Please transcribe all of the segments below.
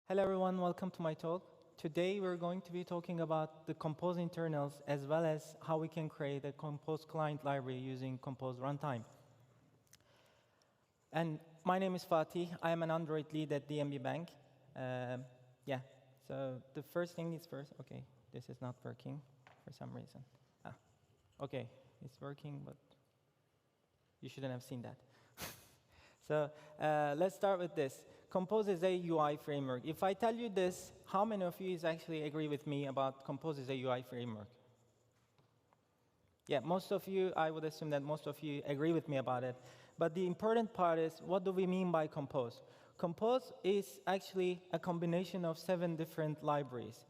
Hello everyone, welcome to my talk. Today we're going to be talking about the Compose internals as well as how we can create a Compose client library using Compose Runtime. And my name is Fatih. I am an Android lead at DNB Bank. So the first thing is first. Okay, this is not working for some reason. Okay, it's working, but you shouldn't have seen that. So let's start with this. Compose is a UI framework. If I tell you this, how many of you actually agree with me about Compose is a UI framework? Yeah, most of you, I would assume that most of you agree with me about it. But the important part is, what do we mean by Compose? Compose is actually a combination of 7 different libraries.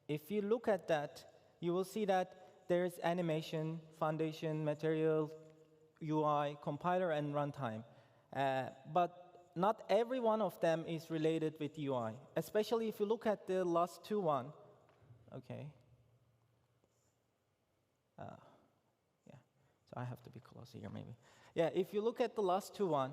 If you look at that, you will see that there's animation, foundation, material, UI, compiler, and runtime. But not every one of them is related with UI, especially if you look at the last two one. Okay. So I have to be closer here, maybe. Yeah, if you look at the last two one,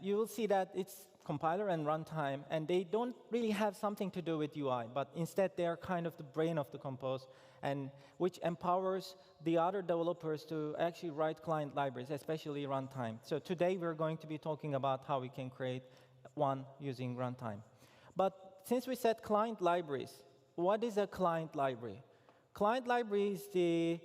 you will see that it's compiler and runtime, and they don't really have something to do with UI, but instead they are kind of the brain of the Compose, and which empowers the other developers to actually write client libraries, especially runtime. So today we're going to be talking about how we can create one using runtime. But since we said client libraries, what is a client library? Client library is the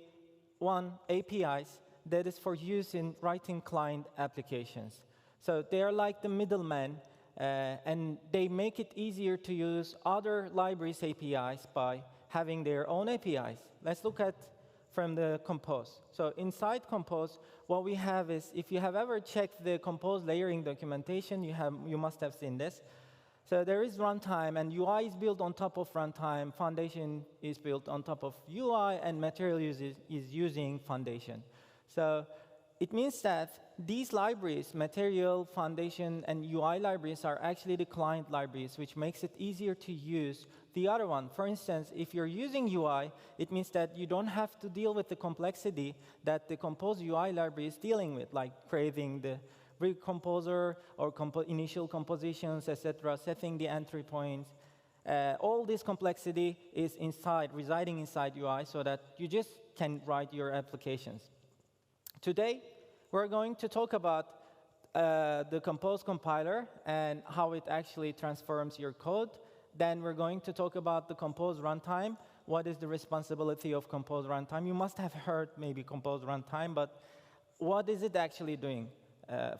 one APIs that is for use in writing client applications. So they are like the middleman, and they make it easier to use other libraries' APIs by having their own APIs. Let's look at from the Compose. So inside Compose, what we have is, if you have ever checked the Compose layering documentation, you must have seen this. So there is runtime, and UI is built on top of runtime. Foundation is built on top of UI, and material is using foundation. So it means that these libraries, material, foundation, and UI libraries, are actually the client libraries, which makes it easier to use the other one. For instance, if you're using UI, it means that you don't have to deal with the complexity that the Compose UI library is dealing with, like creating the Recomposer or initial compositions, etc., setting the entry points. All this complexity is residing inside UI, so that you just can write your applications. Today, we're going to talk about the Compose compiler and how it actually transforms your code. Then we're going to talk about the Compose runtime. What is the responsibility of Compose runtime? You must have heard maybe Compose runtime, but what is it actually doing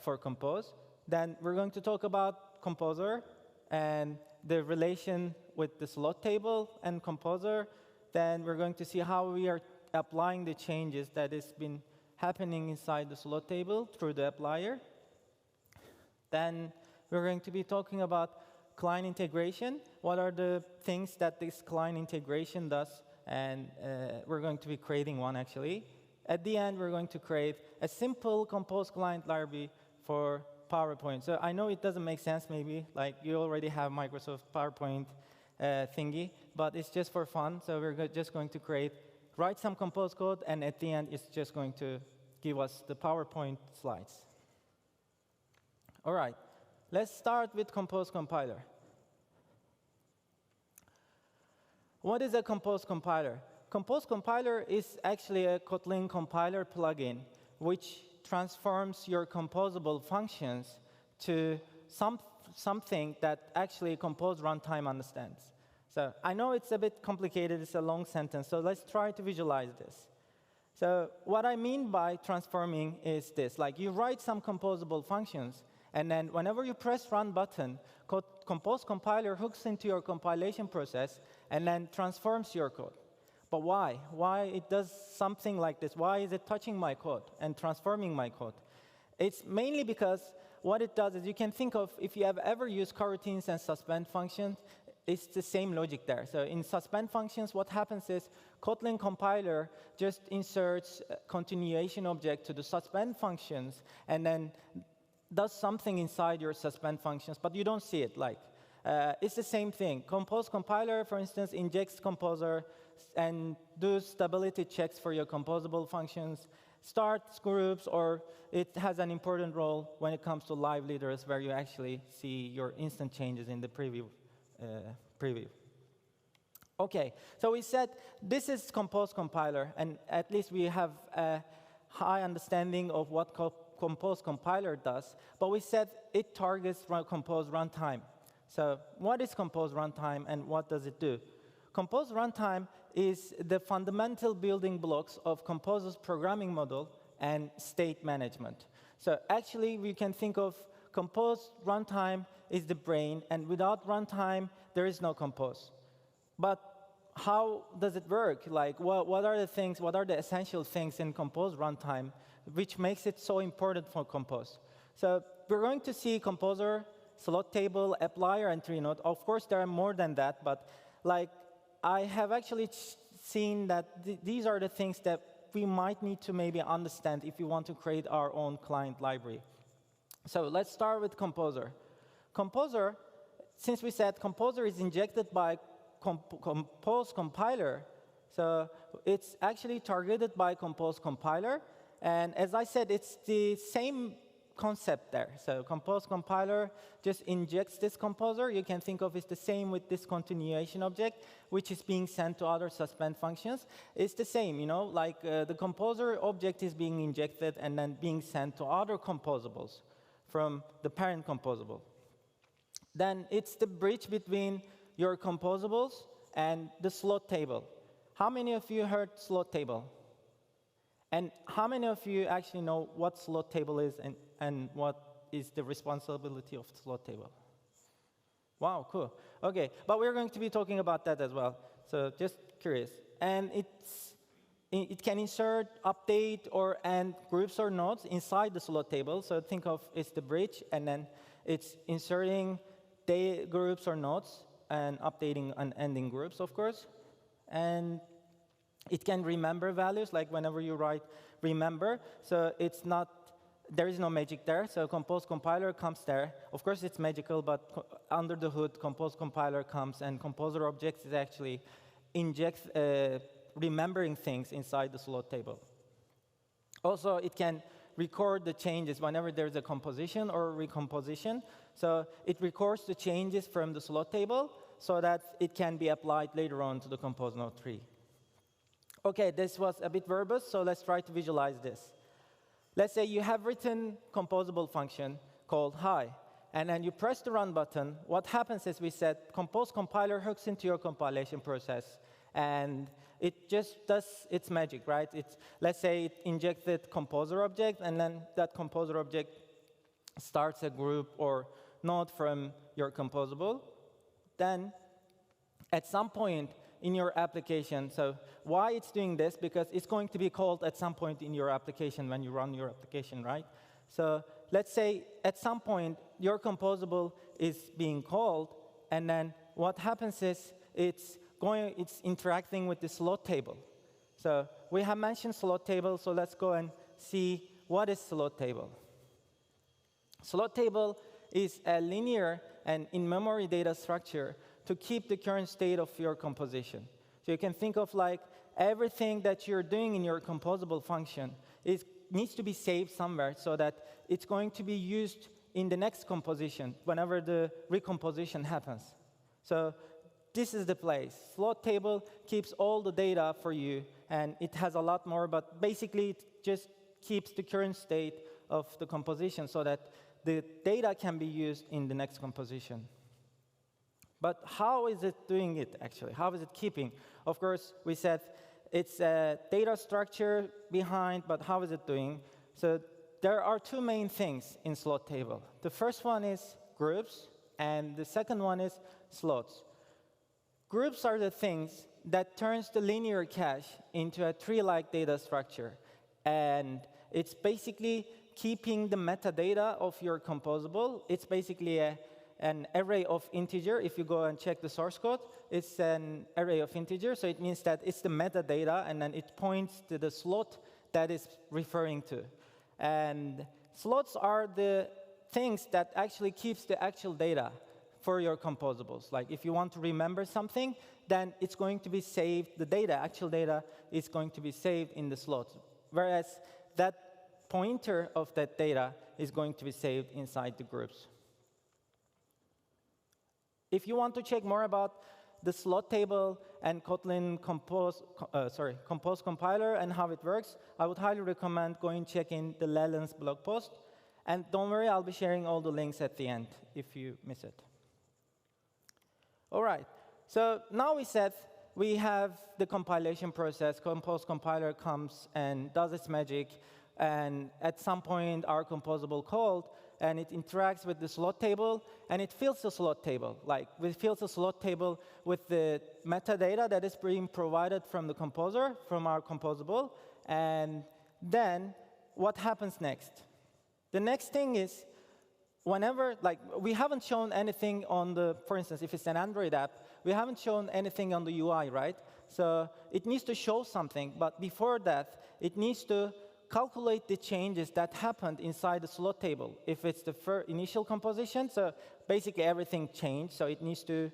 for Compose? Then we're going to talk about Composer and the relation with the slot table and Composer. Then we're going to see how we are applying the changes that has been happening inside the slot table through the Applier. Then we're going to be talking about client integration. What are the things that this client integration does? And we're going to be creating one, actually. At the end, we're going to create a simple Compose client library for PowerPoint. So I know it doesn't make sense, maybe. Like, you already have Microsoft PowerPoint thingy, but it's just for fun. So we're just going to write some Compose code, and at the end, it's just going to give us the PowerPoint slides. All right, let's start with Compose compiler. What is a Compose compiler? Compose compiler is actually a Kotlin compiler plugin, which transforms your composable functions to something that actually Compose runtime understands. So I know it's a bit complicated, it's a long sentence, so let's try to visualize this. So what I mean by transforming is this. Like, you write some composable functions, and then whenever you press run button, Compose compiler hooks into your compilation process and then transforms your code. But why? Why it does something like this? Why is it touching my code and transforming my code? It's mainly because what it does is, you can think of, if you have ever used coroutines and suspend functions, it's the same logic there. So in suspend functions, what happens is Kotlin compiler just inserts a continuation object to the suspend functions and then does something inside your suspend functions, but you don't see it. Like, it's the same thing. Compose compiler, for instance, injects Composer and does stability checks for your composable functions, starts groups, or it has an important role when it comes to live leaders, where you actually see your instant changes in the preview preview. OK, so we said this is Compose compiler, and at least we have a high understanding of what Compose compiler does. But we said it targets Compose runtime. So what is Compose runtime, and what does it do? Compose runtime is the fundamental building blocks of Compose's programming model and state management. So actually, we can think of Compose runtime is the brain, and without runtime, there is no Compose. But how does it work? Like, what are the things, what are the essential things in Compose runtime which makes it so important for Compose? So we're going to see Composer, slot table, Applier, and tree node. Of course, there are more than that, but like I have actually seen that these are the things that we might need to maybe understand if we want to create our own client library. So let's start with Composer. Composer, since we said Composer is injected by Compose compiler, so it's actually targeted by Compose compiler. And as I said, it's the same concept there. So Compose compiler just injects this Composer. You can think of it the same with this continuation object, which is being sent to other suspend functions. It's the same, you know, like the Composer object is being injected and then being sent to other composables from the parent composable. Then it's the bridge between your composables and the slot table. How many of you heard slot table? And how many of you actually know what slot table is and what is the responsibility of the slot table? Wow, cool. OK, but we're going to be talking about that as well. So just curious. And it can insert, update, or end groups or nodes inside the slot table. So think of it's the bridge, and then it's inserting groups or nodes and updating and ending groups, of course. And it can remember values, like whenever you write remember. So it's not, there is no magic there. So Compose compiler comes there. Of course, it's magical, but under the hood, Compose compiler comes, and Composer objects is actually injects remembering things inside the slot table. Also, it can record the changes whenever there's a composition or recomposition. So it records the changes from the slot table so that it can be applied later on to the Compose node tree. OK, this was a bit verbose, so let's try to visualize this. Let's say you have written composable function called hi, and then you press the run button. What happens is we said Compose compiler hooks into your compilation process, and it just does its magic, right? Let's say it injected Composer object, and then that Composer object starts a group or node from your composable. Then at some point in your application, so why it's doing this? Because it's going to be called at some point in your application when you run your application, right? So let's say at some point your composable is being called, and then what happens is it's interacting with the slot table. So we have mentioned slot table, so let's go and see what is slot table. Slot table is a linear and in-memory data structure to keep the current state of your composition. So you can think of like everything that you're doing in your composable function needs to be saved somewhere so that it's going to be used in the next composition whenever the recomposition happens. So this is the place. Slot table keeps all the data for you, and it has a lot more, but basically it just keeps the current state of the composition so that the data can be used in the next composition. But how is it doing it, actually? How is it keeping? Of course, we said it's a data structure behind, but how is it doing? So there are two main things in slot table. The first one is groups, and the second one is slots. Groups are the things that turns the linear cache into a tree-like data structure. And it's basically keeping the metadata of your composable. It's basically an array of integer. If you go and check the source code, it's an array of integer. So it means that it's the metadata, and then it points to the slot that is referring to. And slots are the things that actually keeps the actual data for your composables. Like if you want to remember something, then it's going to be saved. The data, actual data, is going to be saved in the slot. Whereas that pointer of that data is going to be saved inside the groups. If you want to check more about the slot table and Kotlin Compose compiler and how it works, I would highly recommend going checking the Leland's blog post. And don't worry, I'll be sharing all the links at the end if you miss it. All right, so now we said we have the compilation process. Compose compiler comes and does its magic, and at some point our composable called, and it interacts with the slot table, and it fills the slot table. Like, it fills the slot table with the metadata that is being provided from the composer, from our composable, and then what happens next? The next thing is, whenever, like, we haven't shown anything on the, for instance, if it's an Android app, we haven't shown anything on the UI, right? So it needs to show something, but before that, it needs to calculate the changes that happened inside the slot table. If it's the initial composition, so basically everything changed, so it needs to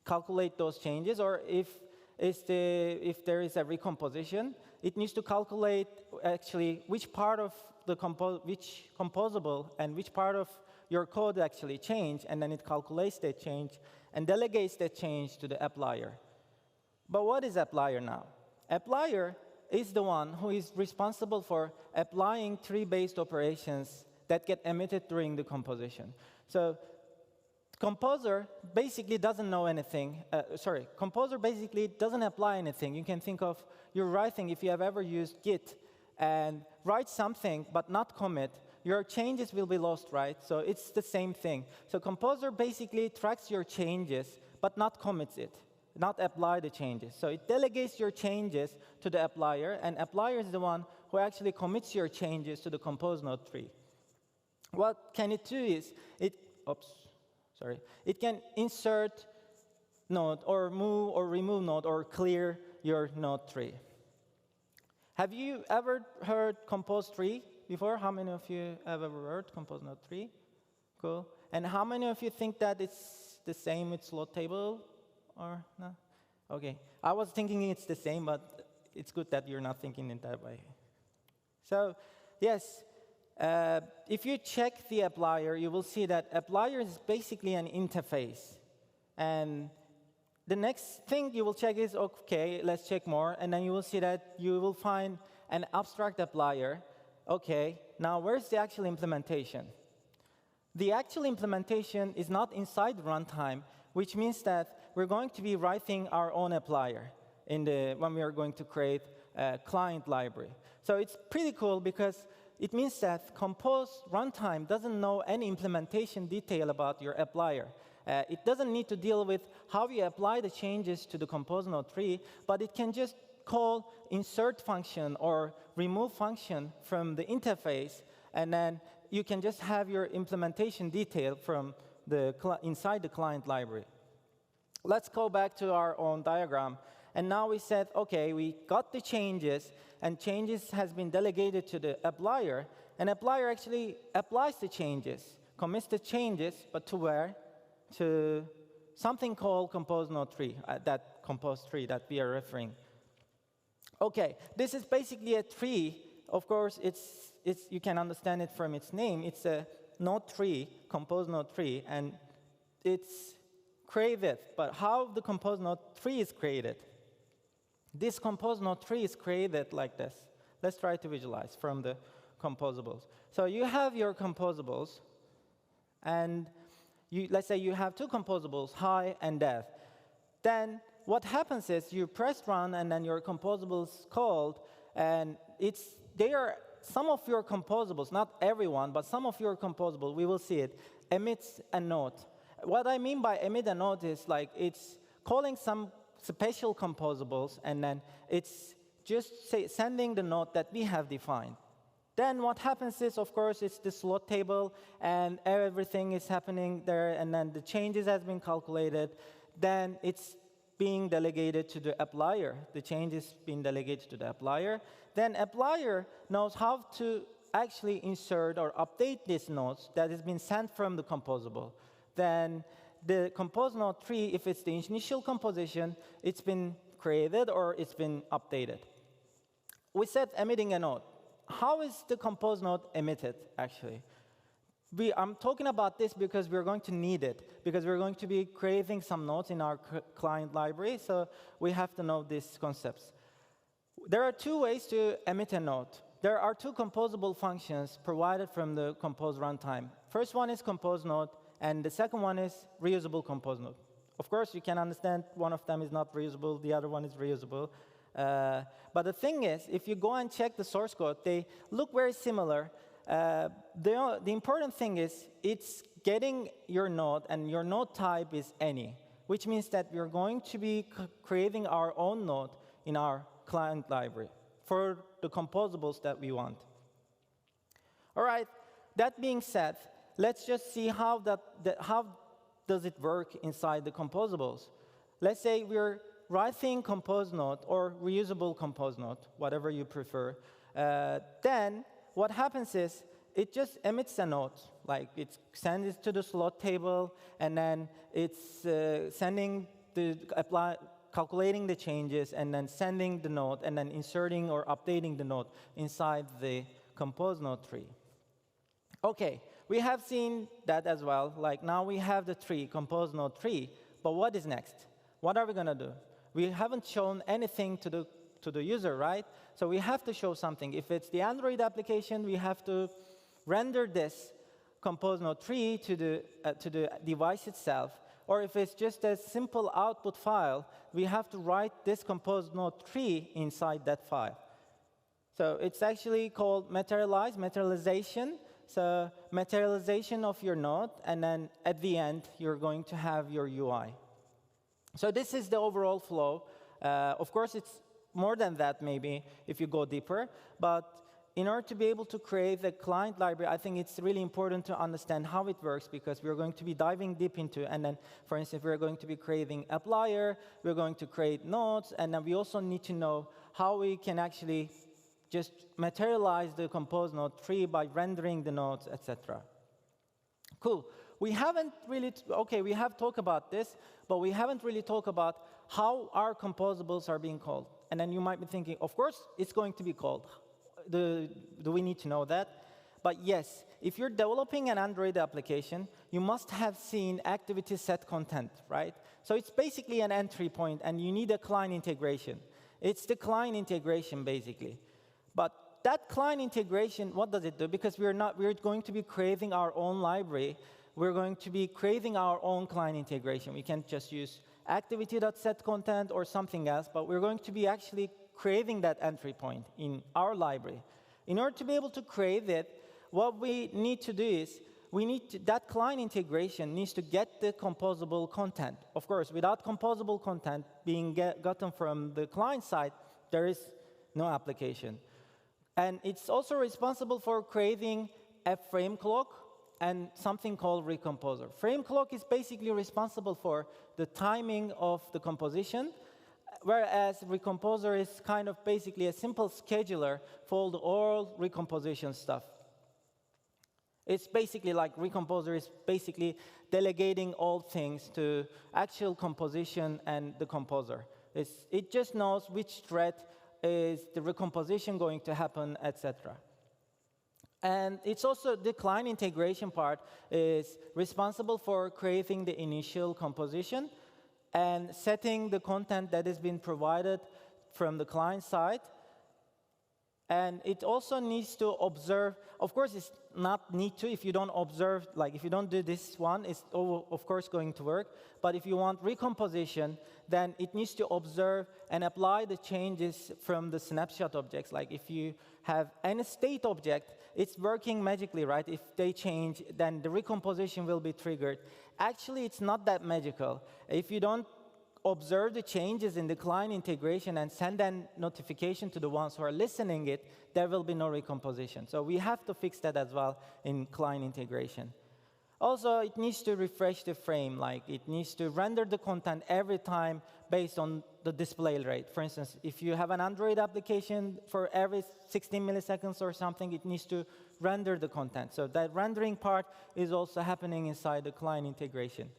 calculate those changes. Or if there is a recomposition, it needs to calculate actually which part of the composable and which part of your code actually changed, and then it calculates that change and delegates that change to the applier. But what is applier now? Applier is the one who is responsible for applying tree-based operations that get emitted during the composition. So Composer basically doesn't know anything. Composer basically doesn't apply anything. You can think of your writing, if you have ever used Git, and write something but not commit, your changes will be lost, right? So it's the same thing. So Composer basically tracks your changes but not commits it, not apply the changes. So it delegates your changes to the applier, and applier is the one who actually commits your changes to the compose node tree. What can it do is, it can insert node or move or remove node or clear your node tree. Have you ever heard compose tree before? How many of you have ever heard compose node tree? Cool. And how many of you think that it's the same with slot table? Or no? OK. I was thinking it's the same, but it's good that you're not thinking it that way. So yes, if you check the applier, you will see that applier is basically an interface. And the next thing you will check is, OK, let's check more. And then you will see that you will find an abstract applier. OK, now where's the actual implementation? The actual implementation is not inside runtime, which means that we're going to be writing our own applier when we are going to create a client library. So it's pretty cool because it means that Compose Runtime doesn't know any implementation detail about your applier. It doesn't need to deal with how you apply the changes to the Compose node tree, but it can just call insert function or remove function from the interface, and then you can just have your implementation detail from inside the client library. Let's go back to our own diagram. And now we said, OK, we got the changes, and changes has been delegated to the applier. And applier actually applies the changes, commits the changes, but to where? To something called compose node tree, that compose tree that we are referring. OK, this is basically a tree. Of course, you can understand it from its name. It's a node tree, compose node tree, and it's created. But how the compose node tree is created? This compose node tree is created like this. Let's try to visualize from the composables. So you have your composables, and let's say you have two composables, high and dev. Then what happens is you press run, and then your composables called, and they are some of your composables, not everyone, but some of your composables, we will see it, emits a node. What I mean by emit a node is like it's calling some special composables, and then it's just sending the node that we have defined. Then what happens is, of course, it's the slot table, and everything is happening there, and then the changes has been calculated. Then it's being delegated to the applier. The change is being delegated to the applier. Then applier knows how to actually insert or update these nodes that has been sent from the composable. Then the compose node tree, if it's the initial composition, it's been created or it's been updated. We said emitting a node. How is the compose node emitted, actually? I'm talking about this because we're going to need it, because we're going to be creating some nodes in our client library, so we have to know these concepts. There are two ways to emit a node. There are two composable functions provided from the Compose runtime. First one is compose node, and the second one is reusable compose node. Of course, you can understand one of them is not reusable, the other one is reusable. But the thing is, if you go and check the source code, they look very similar. The important thing is it's getting your node, and your node type is any, which means that we're going to be creating our own node in our client library for the composables that we want. All right, that being said, let's just see how does it work inside the composables. Let's say we're writing compose node or reusable compose node, whatever you prefer. Then what happens is it just emits a node, like it sends it to the slot table, and then it's calculating the changes, and then sending the node, and then inserting or updating the node inside the compose node tree. Okay, we have seen that as well. Like now we have the tree, compose node tree, but what is next? What are we going to do? We haven't shown anything to the user, right? So we have to show something. If it's the Android application, we have to render this compose node tree to the device itself. Or if it's just a simple output file, we have to write this compose node tree inside that file. So it's actually called materialization. So materialization of your node, and then at the end, you're going to have your UI. So this is the overall flow. Of course, it's more than that, maybe, if you go deeper. But in order to be able to create the client library, I think it's really important to understand how it works, because we're going to be diving deep into, and then, for instance, we're going to be creating Applier, we're going to create nodes, and then we also need to know how we can actually just materialize the compose node tree by rendering the nodes, etc. Cool. We haven't really, we have talked about this, but we haven't really talked about how our composables are being called. And then you might be thinking, of course, it's going to be called. Do we need to know that? But yes, if you're developing an Android application, you must have seen activity set content, right? So it's basically an entry point, and you need a client integration. It's the client integration, basically. But that client integration, what does it do? Because we're going to be creating our own library. We're going to be creating our own client integration. We can't just use activity.setContent or something else, but we're going to be actually creating that entry point in our library. In order to be able to create it, what we need to do is that client integration needs to get the composable content. Of course, without composable content being gotten from the client side, there is no application. And it's also responsible for creating a frame clock and something called Recomposer. Frame clock is basically responsible for the timing of the composition, whereas Recomposer is kind of basically a simple scheduler for all recomposition stuff. It's basically like Recomposer is basically delegating all things to actual composition and the composer. It just knows which thread is the recomposition going to happen, etc. And it's also the client integration part is responsible for creating the initial composition and setting the content that has been provided from the client side. And it also needs to observe. Of course, it's not need to. If you don't observe, like if you don't do this one, it's of course going to work. But if you want recomposition, then it needs to observe and apply the changes from the snapshot objects. Like if you have any state object, it's working magically, right? If they change, then the recomposition will be triggered. Actually, it's not that magical. If you don't observe the changes in the client integration and send a notification to the ones who are listening it, there will be no recomposition. So we have to fix that as well in client integration. Also, it needs to refresh the frame. Like it needs to render the content every time based on the display rate. For instance, if you have an Android application, for every 16 milliseconds or something, it needs to render the content. So that rendering part is also happening inside the client integration.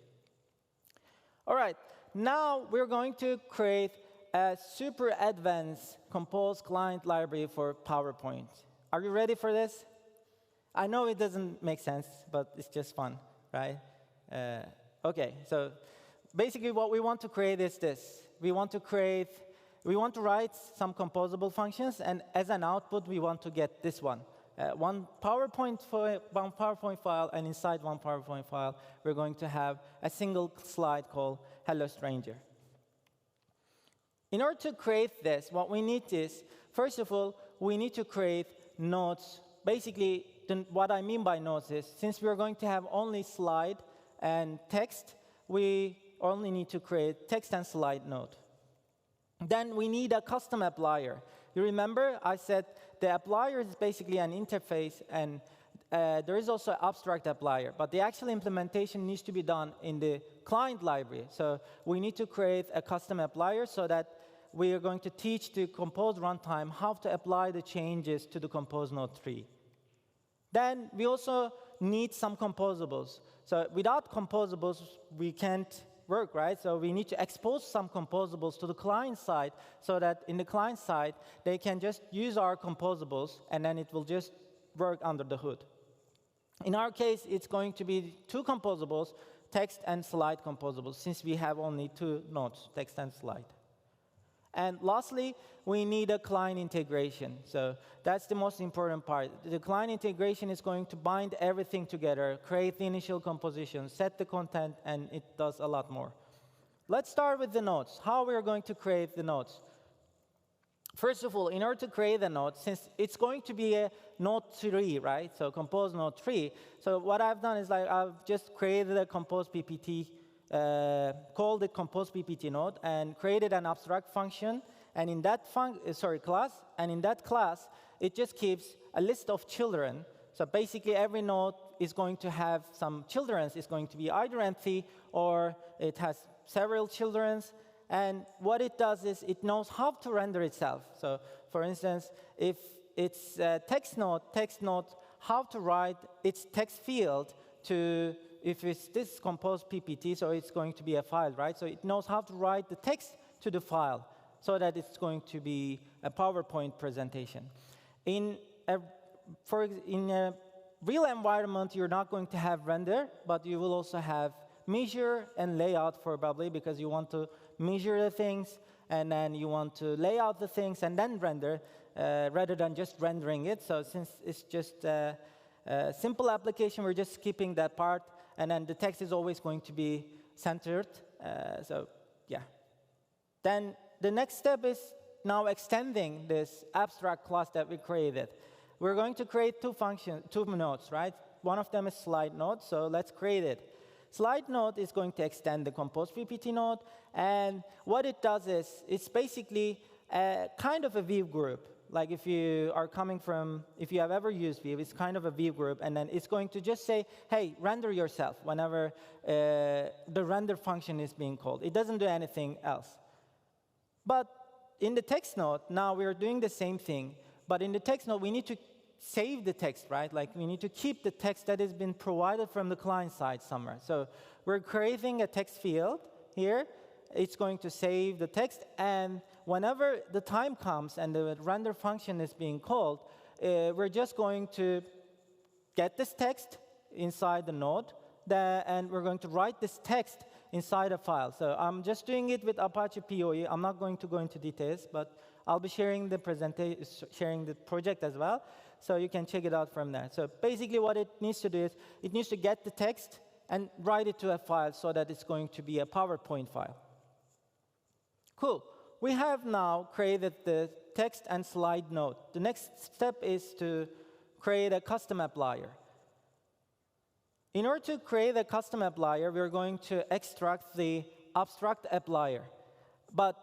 All right. Now we're going to create a super advanced Compose client library for PowerPoint. Are you ready for this? I know it doesn't make sense, but it's just fun, right? OK, so basically what we want to create is this. We want to write some composable functions, and as an output, we want to get this one. One PowerPoint file, and inside one PowerPoint file, we're going to have a single slide called Hello Stranger. In order to create this, what we need is, first of all, we need to create nodes. Basically, what I mean by nodes is, since we're going to have only slide and text, we only need to create text and slide node. Then we need a custom applier. You remember I said the applier is basically an interface, and there is also an abstract applier. But the actual implementation needs to be done in the client library. So we need to create a custom applier so that we are going to teach the Compose runtime how to apply the changes to the Compose node 3. Then we also need some composables. So without composables, we can't work, right? So we need to expose some composables to the client side so that in the client side, they can just use our composables, and then it will just work under the hood. In our case, it's going to be two composables, text and slide composables, since we have only two nodes, text and slide. And lastly, we need a client integration. So that's the most important part. The client integration is going to bind everything together, create the initial composition, set the content, and it does a lot more. Let's start with the nodes, how we're going to create the nodes. First of all, in order to create a node, since it's going to be a node 3, right? So Compose node 3. So what I've done is I've just created a Compose PPT, called it Compose PPT node, and created an abstract function, and in that class, and in that class, it just keeps a list of children. So basically, every node is going to have some children. It's going to be either empty or it has several children. And what it does is it knows how to render itself. So for instance, if it's a text node, how to write its text field to, if it's this Compose PPT, so it's going to be a file, right? So it knows how to write the text to the file so that it's going to be a PowerPoint presentation. In a real environment, you're not going to have render, but you will also have measure and layout probably, because you want to measure the things, and then you want to lay out the things and then render, rather than just rendering it. So since it's just a simple application, we're just skipping that part, and then the text is always going to be centered. So yeah. Then the next step is now extending this abstract class that we created. We're going to create two nodes, right? One of them is slide node, so let's create it. Slide node is going to extend the Compose PPT node, and what it does is it's basically a kind of a view group. Like if you have ever used Vue, it's kind of a view group, and then it's going to just say, hey, render yourself whenever the render function is being called. It doesn't do anything else. But in the text node, now we're doing the same thing, but in the text node, we need to save the text, right? Like we need to keep the text that has been provided from the client side somewhere. So we're creating a text field here. It's going to save the text, and whenever the time comes and the render function is being called, we're just going to get this text inside the node, and we're going to write this text inside a file. So I'm just doing it with Apache POE. I'm not going to go into details, but I'll be sharing the project as well, so you can check it out from there. So basically what it needs to do is it needs to get the text and write it to a file so that it's going to be a PowerPoint file. Cool. We have now created the text and slide node. The next step is to create a custom applier. In order to create a custom applier, we're going to extract the abstract applier. But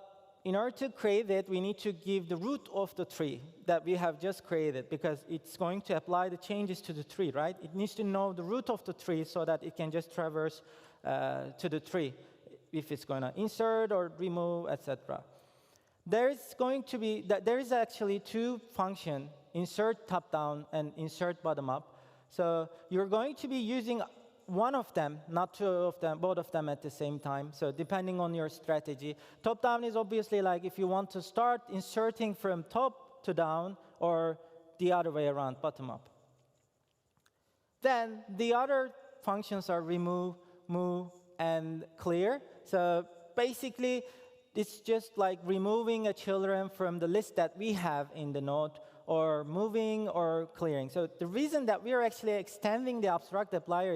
in order to create it, we need to give the root of the tree that we have just created, because it's going to apply the changes to the tree, right? It needs to know the root of the tree so that it can just traverse to the tree if it's going to insert or remove, etc. There is actually two functions, insert top-down and insert bottom-up. So you're going to be using one of them, not two of them, both of them at the same time. So depending on your strategy. Top-down is obviously like if you want to start inserting from top to down, or the other way around, bottom-up. Then the other functions are remove, move, and clear. So basically, it's just like removing a children from the list that we have in the node, or moving or clearing. So the reason that we are actually extending the abstract applier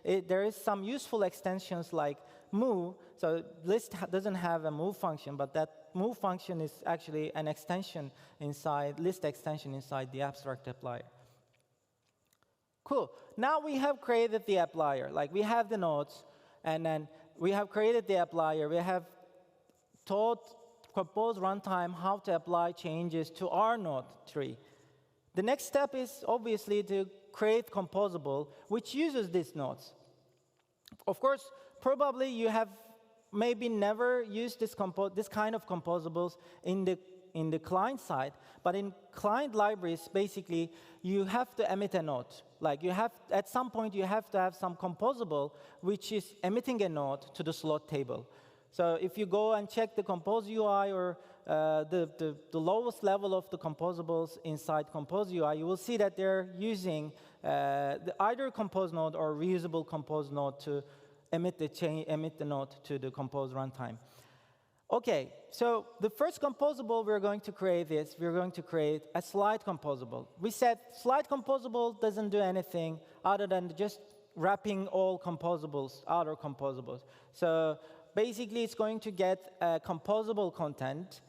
is there is some useful extensions like move. So list doesn't have a move function, but that move function is actually an extension inside, list extension inside the abstract applier. Cool. Now we have created the applier. Like we have the nodes, and then we have created the applier. We have taught Compose Runtime how to apply changes to our node tree. The next step is obviously to create composable, which uses these nodes. Of course, probably you have maybe never used this kind of composables in the client side, but in client libraries, basically, you have to emit a node. Like you have, at some point, you have to have some composable which is emitting a node to the slot table. So if you go and check the Compose UI or the lowest level of the composables inside Compose UI, you will see that they're using either Compose node or reusable Compose node to emit the node to the Compose runtime. OK, so the first composable we're going to create is we're going to create a slide composable. We said slide composable doesn't do anything other than just wrapping all composables, other composables. So basically, it's going to get composable content.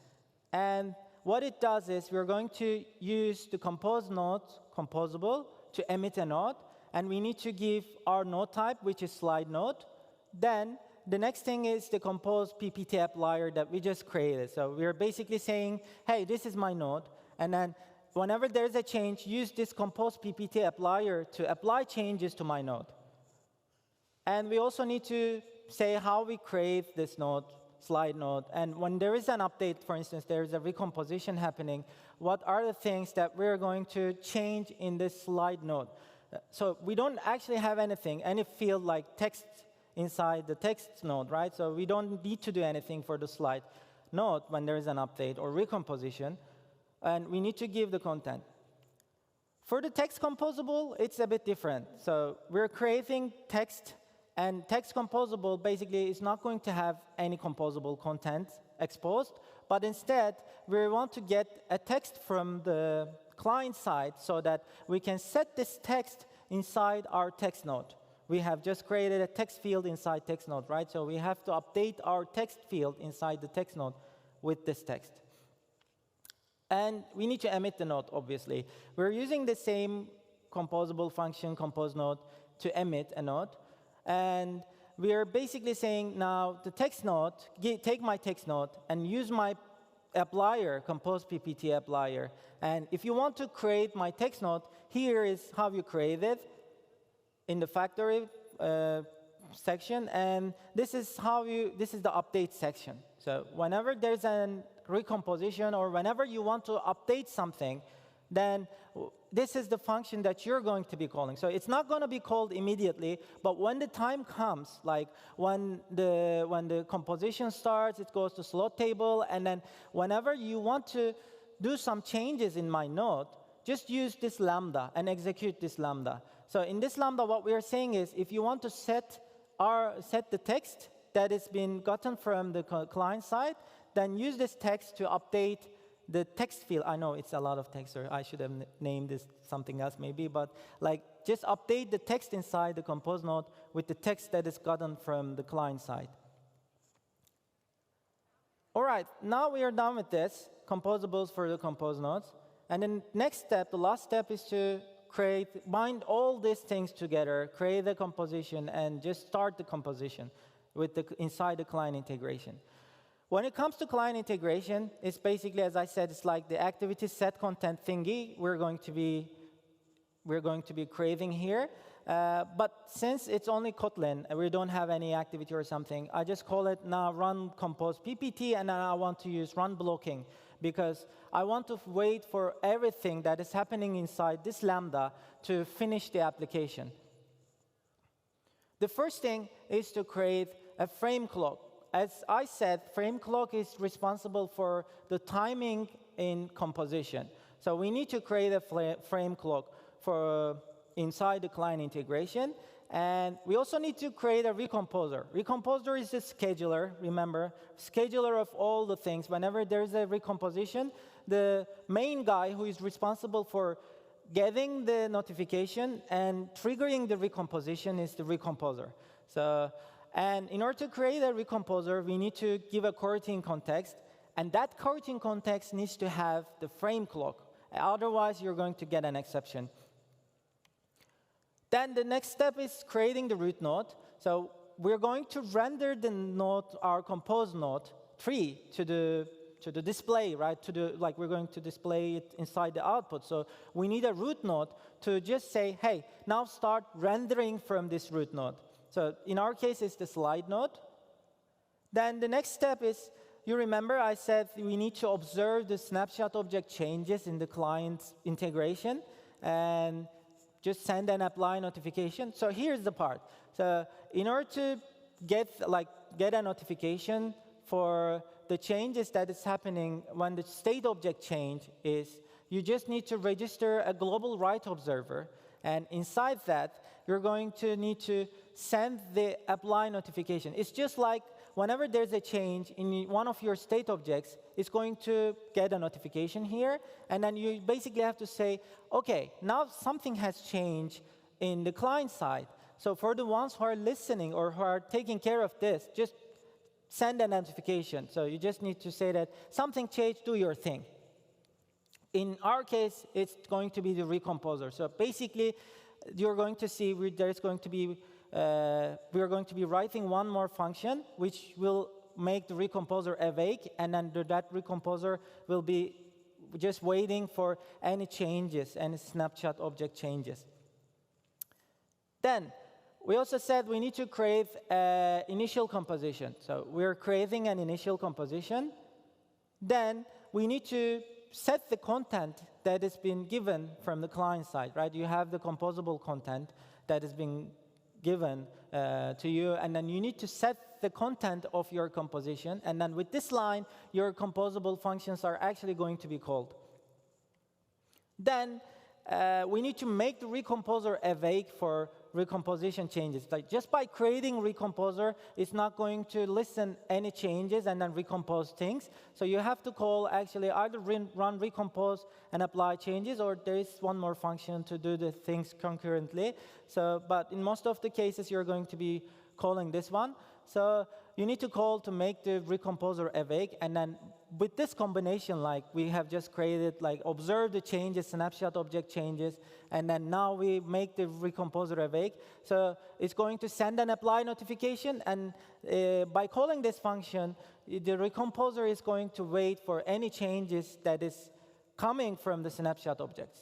And what it does is we're going to use the compose node composable to emit a node. And we need to give our node type, which is slide node. Then the next thing is the compose PPT applier that we just created. So we're basically saying, hey, this is my node. And then whenever there's a change, use this compose PPT applier to apply changes to my node. And we also need to say how we create this node, slide node. And when there is an update, for instance, there is a recomposition happening, what are the things that we're going to change in this slide node? So we don't actually have anything, any field like text inside the text node, right? So we don't need to do anything for the slide node when there is an update or recomposition. And we need to give the content. For the text composable, it's a bit different. So we're creating text. And text composable basically is not going to have any composable content exposed, but instead we want to get a text from the client side so that we can set this text inside our text node. We have just created a text field inside text node, right? So we have to update our text field inside the text node with this text. And we need to emit the node, obviously. We're using the same composable function, compose node, to emit a node. And we are basically saying now the text node, take my text node and use my applier, Compose PPT applier. And if you want to create my text node, here is how you create it in the factory section. And this is this is the update section. So whenever there's a recomposition or whenever you want to update something, then this is the function that you're going to be calling. So it's not going to be called immediately, but when the time comes, like when the composition starts, it goes to slot table, and then whenever you want to do some changes in my node, just use this lambda and execute this lambda. So in this lambda, what we are saying is, if you want to set the text that has been gotten from the client side, then use this text to update the text field. I know it's a lot of text, or I should have named this something else maybe, but like just update the text inside the compose node with the text that is gotten from the client side. All right, now we are done with this, composables for the compose nodes. And then next step, the last step, is to bind all these things together, create the composition, and just start the composition with inside the client integration. When it comes to client integration, it's basically, as I said, it's like the activity set content thingy we're going to be creating here. But since it's only Kotlin and we don't have any activity or something, I just call it now run compose PPT, and then I want to use run blocking because I want to wait for everything that is happening inside this lambda to finish the application. The first thing is to create a frame clock. As I said, frame clock is responsible for the timing in composition. So we need to create a frame clock for inside the client integration. And we also need to create a recomposer. Recomposer is a scheduler, remember, scheduler of all the things. Whenever there's a recomposition, the main guy who is responsible for getting the notification and triggering the recomposition is the recomposer. So, and in order to create a recomposer, we need to give a coroutine context. And that coroutine context needs to have the frame clock. Otherwise, you're going to get an exception. Then the next step is creating the root node. So we're going to render the node, our compose node, tree to the display, right? Like we're going to display it inside the output. So we need a root node to just say, hey, now start rendering from this root node. So in our case, it's the slide node. Then the next step is, you remember I said we need to observe the snapshot object changes in the client's integration and just send an apply notification. So here's the part. So in order to get a notification for the changes that is happening when the state object change is, you just need to register a global write observer. And inside that, you're going to need to send the apply notification. It's just like whenever there's a change in one of your state objects, it's going to get a notification here. And then you basically have to say, OK, now something has changed in the client side. So for the ones who are listening or who are taking care of this, just send a notification. So you just need to say that something changed, do your thing. In our case, it's going to be the recomposer. So basically, you're going to see we're going to be writing one more function, which will make the recomposer awake, and then that recomposer will be just waiting for any changes, any snapshot object changes. Then we also said we need to create an initial composition. So we're creating an initial composition. Then we need to set the content that has been given from the client side, right? You have the composable content that has been given to you, and then you need to set the content of your composition, and then with this line, your composable functions are actually going to be called. Then we need to make the recomposer awake for recomposition changes. Like just by creating recomposer, it's not going to listen any changes and then recompose things. So you have to call actually either run recompose and apply changes, or there is one more function to do the things concurrently. So, but in most of the cases, you're going to be calling this one. So you need to call to make the recomposer awake, and then with this combination, like we have just created, like observe the changes, snapshot object changes, and then now we make the recomposer awake. So it's going to send an apply notification, and by calling this function, the recomposer is going to wait for any changes that is coming from the snapshot objects.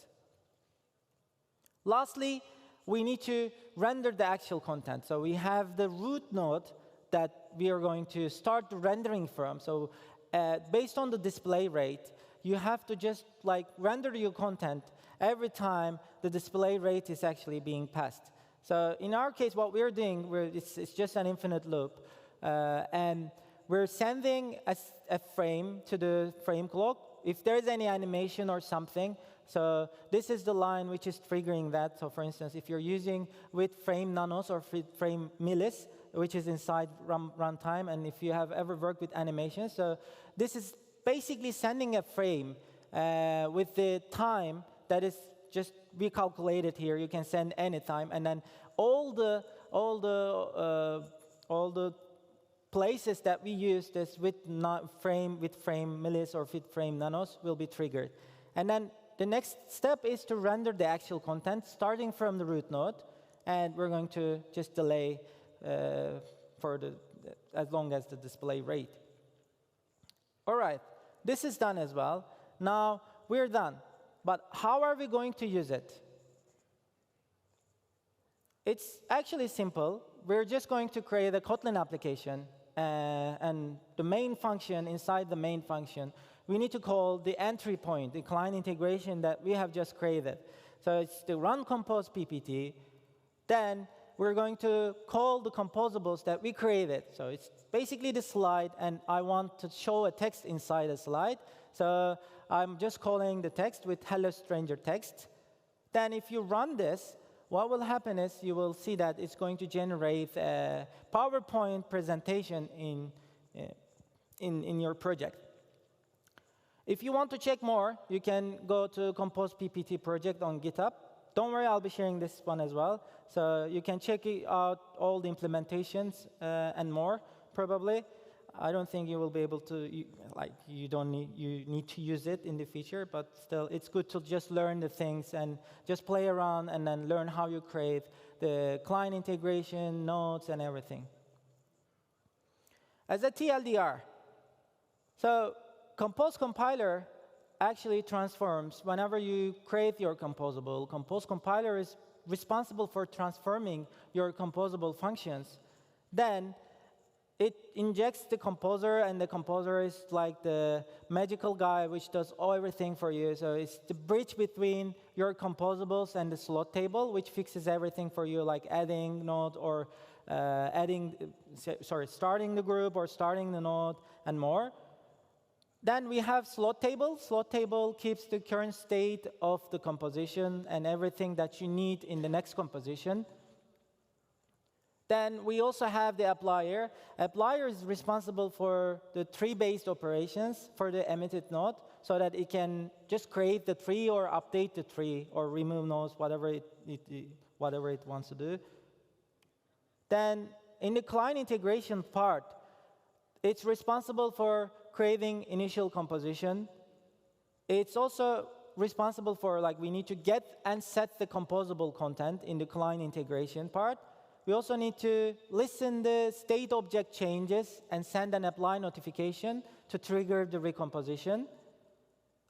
Lastly, we need to render the actual content. So we have the root node that we are going to start rendering from. So based on the display rate, you have to just like render your content every time the display rate is actually being passed. So in our case, what we're doing, it's just an infinite loop. And we're sending a frame to the frame clock. If there's any animation or something, so this is the line which is triggering that. So for instance, if you're using with frame nanos or frame millis, which is inside runtime, and if you have ever worked with animations, so this is basically sending a frame with the time that is just recalculated here. You can send any time, and then all the places that we use this with frame millis or with frame nanos will be triggered. And then the next step is to render the actual content starting from the root node, and we're going to just delay for as long as the display rate. All right, this is done as well. Now we're done, but how are we going to use it? It's actually simple. We're just going to create a Kotlin application, and the main function inside the main function, we need to call the entry point, the client integration that we have just created. So it's the run compose ppt. Then we're going to call the composables that we created. So it's basically the slide, and I want to show a text inside a slide. So I'm just calling the text with hello stranger text. Then if you run this, what will happen is you will see that it's going to generate a PowerPoint presentation in your project. If you want to check more, you can go to Compose PPT project on GitHub. Don't worry, I'll be sharing this one as well. So you can check out all the implementations and more, probably. I don't think you will be able to, you need to use it in the future, but still, it's good to just learn the things and just play around and then learn how you create the client integration, nodes, and everything. As a TLDR, so Compose compiler actually transforms whenever you create your composable. Compose compiler is responsible for transforming your composable functions. Then it injects the composer, and the composer is like the magical guy which does everything for you. So it's the bridge between your composables and the slot table, which fixes everything for you, like adding node or starting the group or starting the node and more. Then we have slot table. Slot table keeps the current state of the composition and everything that you need in the next composition. Then we also have the applier. Applier is responsible for the tree-based operations for the emitted node, so that it can just create the tree or update the tree or remove nodes, whatever it wants to do. Then in the client integration part, it's responsible for creating initial composition. It's also responsible for, we need to get and set the composable content in the client integration part. We also need to listen the state object changes and send an apply notification to trigger the recomposition.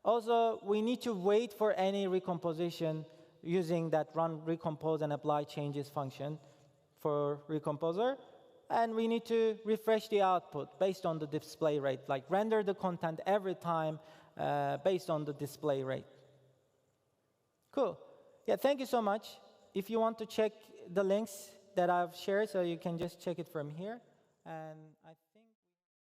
Also, we need to wait for any recomposition using that run recompose and apply changes function for Recomposer. And we need to refresh the output based on the display rate, like render the content every time based on the display rate. Cool. Yeah, thank you so much. If you want to check the links that I've shared, so you can just check it from here. And